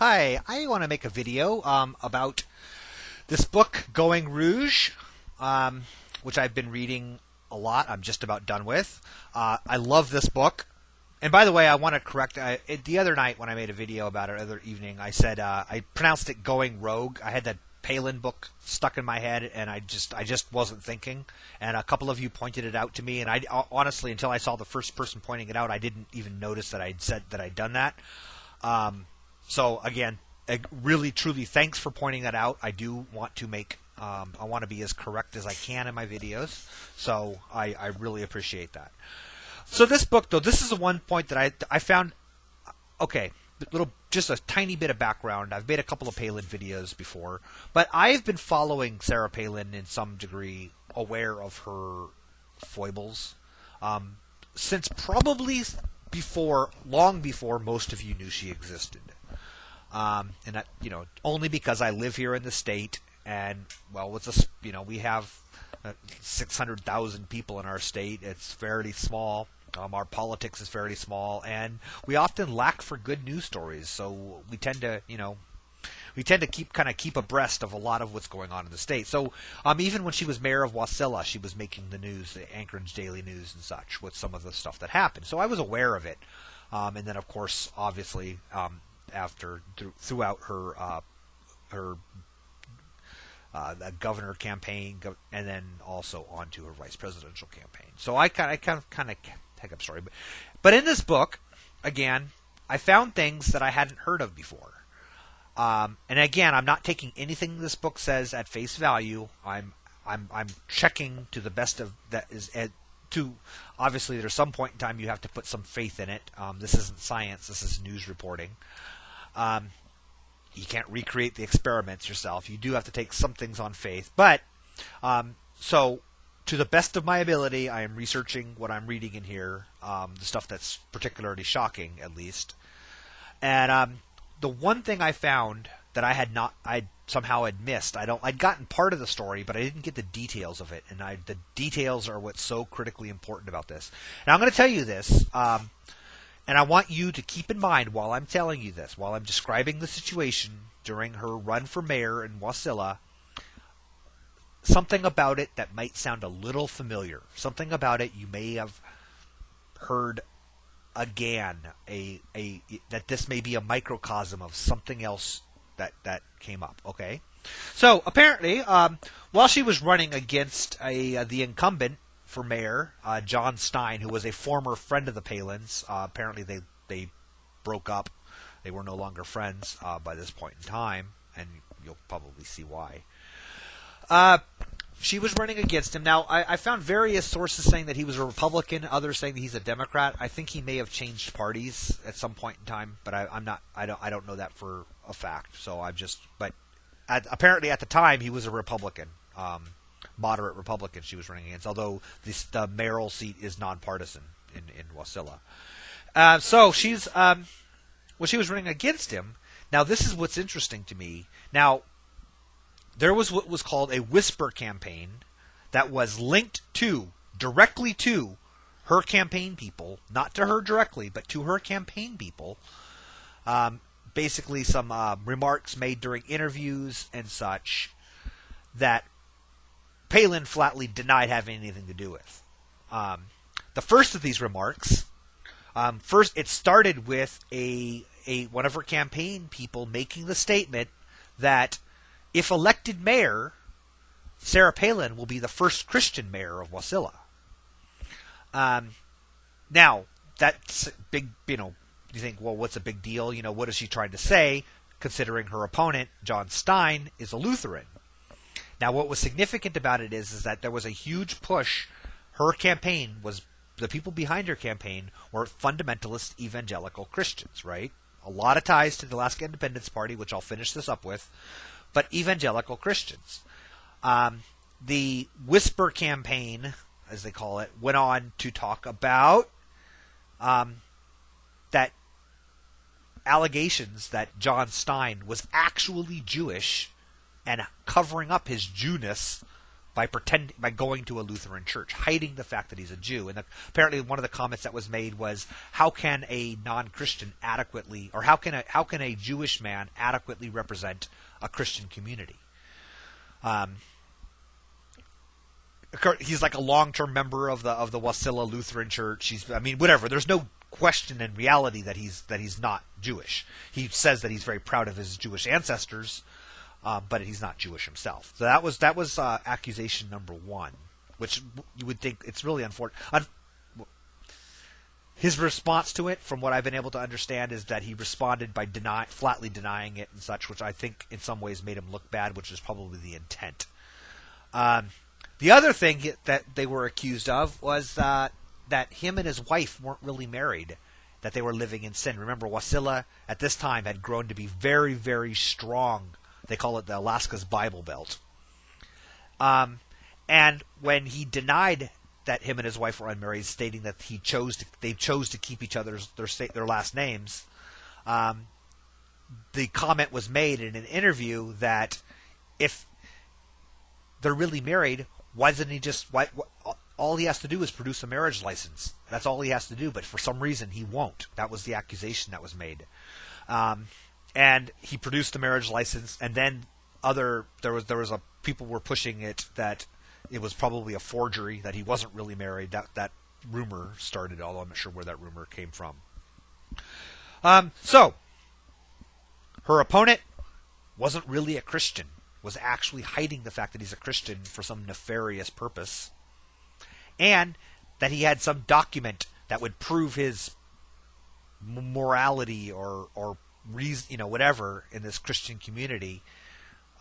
Hi, I want to make a video about this book, Going Rouge, which I've been reading a lot. I'm just about done with. I love this book. And by the way, I want to correct, the other night when I made a video about it, the other evening, I said I pronounced it Going Rogue. I had that Palin book stuck in my head, and I just wasn't thinking. And a couple of you pointed it out to me, and I honestly, until I saw the first person pointing it out, I didn't even notice that I'd said that I'd done that. So again, really, truly, thanks for pointing that out. I do want to I want to be as correct as I can in my videos, so I really appreciate that. So this book, though, this is the one point that I found. Okay, just a tiny bit of background. I've made a couple of Palin videos before, but I've been following Sarah Palin in some degree, aware of her foibles, since probably long before most of you knew she existed. And that, only because I live here in the state, and well, we have 600,000 people in our state. It's fairly small. Our politics is fairly small, and we often lack for good news stories. So we tend to, keep abreast of a lot of what's going on in the state. So even when she was mayor of Wasilla, she was making the news, the Anchorage Daily News and such, with some of the stuff that happened. So I was aware of it, and then of course, obviously, throughout her governor campaign, and then also onto her vice presidential campaign. So I kind of take up story, but in this book, again, I found things that I hadn't heard of before. And again, I'm not taking anything this book says at face value. I'm checking to the best of that is to. Obviously, there's some point in time you have to put some faith in it. This isn't science. This is news reporting. You can't recreate the experiments yourself. You do have to take some things on faith. But so, to the best of my ability, I am researching what I'm reading in here, the stuff that's particularly shocking, at least. And the one thing I found that I somehow had missed. I'd gotten part of the story, but I didn't get the details of it. And the details are what's so critically important about this. And I'm going to tell you this. And I want you to keep in mind while I'm telling you this, while I'm describing the situation during her run for mayor in Wasilla, something about it that might sound a little familiar. Something about it you may have heard again, that this may be a microcosm of something else that came up. Okay? So apparently, while she was running against the incumbent for mayor, John Stein, who was a former friend of the Palins. Apparently they broke up. They were no longer friends by this point in time, and you'll probably see why. She was running against him. Now, I found various sources saying that he was a Republican, others saying that he's a Democrat. I think he may have changed parties at some point in time, but I don't know that for a fact. So apparently at the time he was a Republican. Moderate Republican she was running against, although the mayoral seat is nonpartisan in Wasilla. So she was running against him. Now, this is what's interesting to me. Now, there was what was called a whisper campaign that was linked directly to her campaign people, not to her directly, but to her campaign people. Basically, some remarks made during interviews and such that Palin flatly denied having anything to do with. The first of these remarks, it started with one of her campaign people making the statement that if elected mayor, Sarah Palin will be the first Christian mayor of Wasilla. Now, that's big, you think, well, what's a big deal? What is she trying to say, considering her opponent, John Stein, is a Lutheran? Now, what was significant about it is that there was a huge push. Her campaign the people behind her campaign were fundamentalist evangelical Christians, right? A lot of ties to the Alaska Independence Party, which I'll finish this up with, but evangelical Christians. The whisper campaign, as they call it, went on to talk about that allegations that John Stein was actually Jewish and covering up his Jewness by going to a Lutheran church, hiding the fact that he's a Jew. And apparently, one of the comments that was made was, "How can a non-Christian adequately, or how can a Jewish man adequately represent a Christian community?" He's like a long-term member of the Wasilla Lutheran Church. Whatever. There's no question in reality that he's not Jewish. He says that he's very proud of his Jewish ancestors, but he's not Jewish himself. So that was accusation number one, which you would think it's really unfortunate. His response to it, from what I've been able to understand, is that he responded by flatly denying it and such, which I think in some ways made him look bad, which is probably the intent. The other thing that they were accused of was that him and his wife weren't really married, that they were living in sin. Remember, Wasilla at this time had grown to be very, very strong. They call it the Alaska's Bible Belt. And when he denied that him and his wife were unmarried, stating that they chose to keep each other's their last names, the comment was made in an interview that if they're really married, why doesn't he just all he has to do is produce a marriage license? That's all he has to do, but for some reason he won't. That was the accusation that was made. And he produced the marriage license, and then people were pushing it that it was probably a forgery, that he wasn't really married. That rumor started, although I'm not sure where that rumor came from. So her opponent wasn't really a Christian, was actually hiding the fact that he's a Christian for some nefarious purpose, and that he had some document that would prove his morality or reason, whatever, in this Christian community,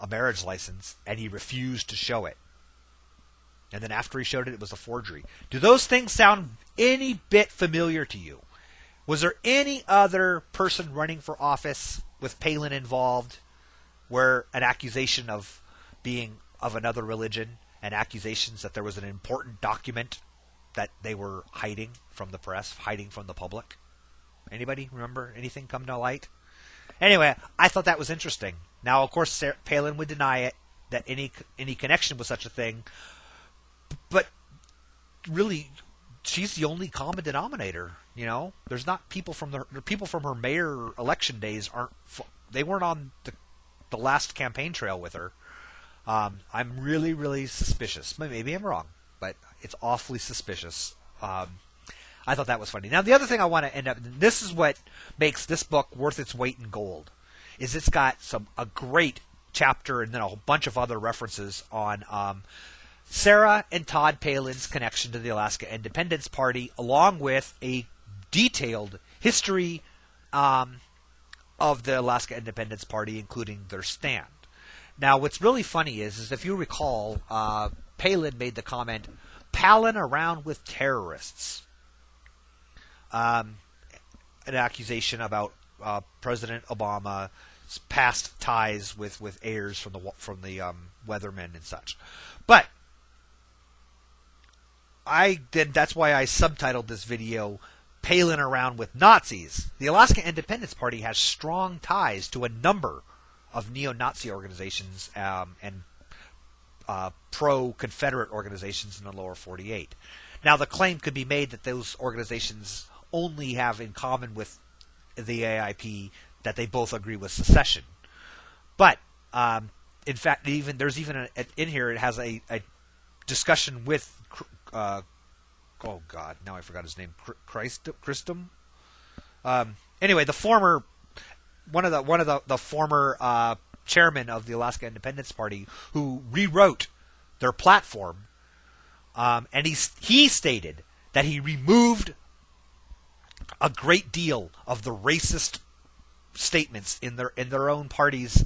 a marriage license, and he refused to show it. And then after he showed it, it was a forgery. Do those things sound any bit familiar to you? Was there any other person running for office with Palin involved where an accusation of being of another religion and accusations that there was an important document that they were hiding from the press, hiding from the public? Anybody remember anything come to light? Anyway, I thought that was interesting. Now, of course, Palin would deny it, that any connection with such a thing, but really, she's the only common denominator. There's not people from her mayor election days they weren't on the last campaign trail with her. I'm really, really suspicious. Maybe I'm wrong, but it's awfully suspicious. I thought that was funny. Now, the other thing I want to end up, this is what makes this book worth its weight in gold, is it's got a great chapter and then a whole bunch of other references on Sarah and Todd Palin's connection to the Alaska Independence Party, along with a detailed history of the Alaska Independence Party, including their stand. Now, what's really funny is if you recall, Palin made the comment, "Palin around with terrorists." An accusation about President Obama's past ties with heirs from the Weathermen and such. But that's why I subtitled this video, "Palin Around with Nazis." The Alaska Independence Party has strong ties to a number of neo-Nazi organizations and pro-Confederate organizations in the lower 48. Now, the claim could be made that those organizations only have in common with the AIP that they both agree with secession. But, in fact, there's even in here, it has a discussion with oh God, now I forgot his name. Christum. Anyway, one of the former chairman of the Alaska Independence Party, who rewrote their platform, and he stated that he removed a great deal of the racist statements in their own party's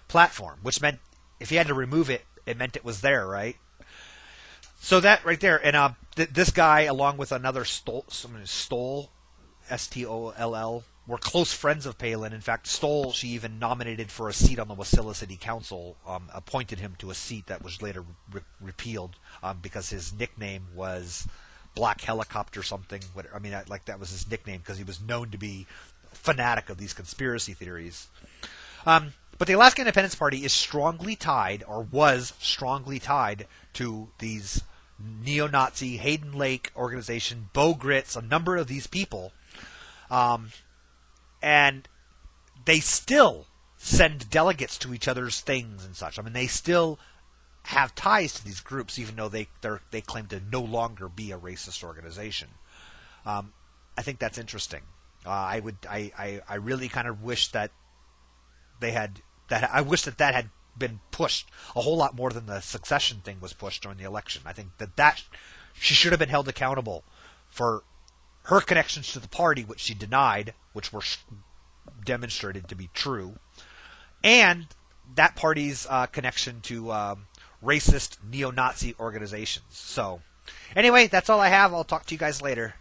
platform, which meant if he had to remove it, it meant it was there, right? So that right there, and this guy, along with another Stoll, Stoll, were close friends of Palin. In fact, Stoll, she even nominated for a seat on the Wasilla City Council, appointed him to a seat that was later repealed because his nickname was Black Helicopter something. That was his nickname because he was known to be a fanatic of these conspiracy theories. But the Alaska Independence Party is strongly tied, or was strongly tied, to these neo-Nazi Hayden Lake organization, Bo Gritz, a number of these people. And they still send delegates to each other's things and such. I mean, they still have ties to these groups, even though they claim to no longer be a racist organization. I think that's interesting. I really kind of wish that they had that. I wish that had been pushed a whole lot more than the succession thing was pushed during the election. I think that she should have been held accountable for her connections to the party, which she denied, which were demonstrated to be true, and that party's connection to racist neo-Nazi organizations. So, anyway, that's all I have. I'll talk to you guys later.